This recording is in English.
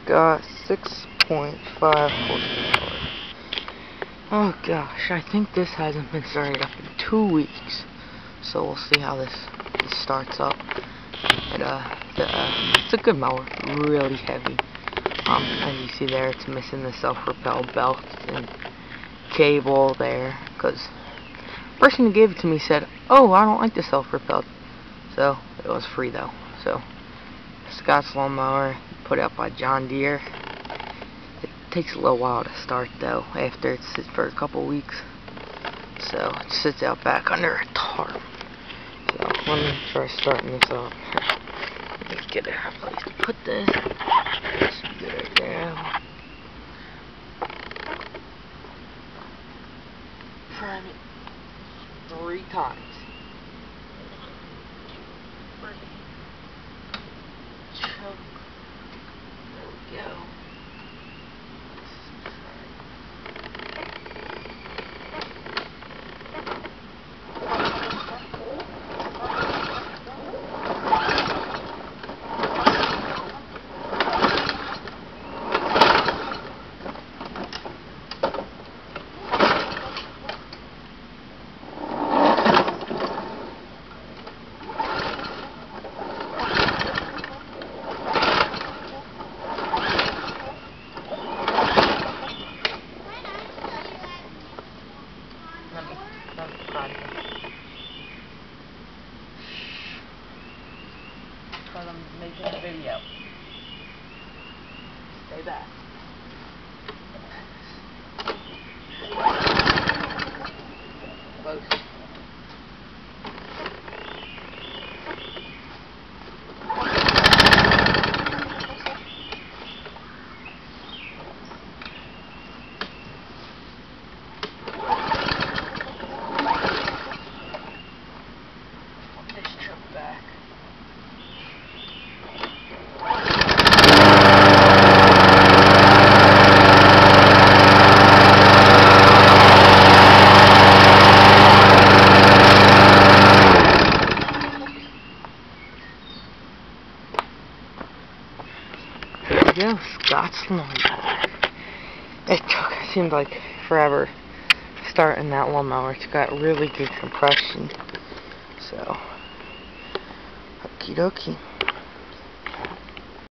got 6.5 horsepower. Oh gosh, I think this hasn't been started up in 2 weeks. So we'll see how this starts up. It's a good mower, really heavy. As you see there, it's missing the self-propel belt and cable there, because the person who gave it to me said, "Oh, I don't like the self-propelled." So it was free though. So Scott's lawnmower, put out by John Deere. It takes a little while to start though, after it sits for a couple weeks. So it sits out back under a tarp. So let me try starting this up. Let me get a place to put this. This should be right there. Prime it 3 times. Choke. There we go. Because I'm making a video. Stay back. Close. This truck back. There we go, Scott's lawnmower. It seemed like forever starting that lawnmower. It's got really good compression. So, okie dokie.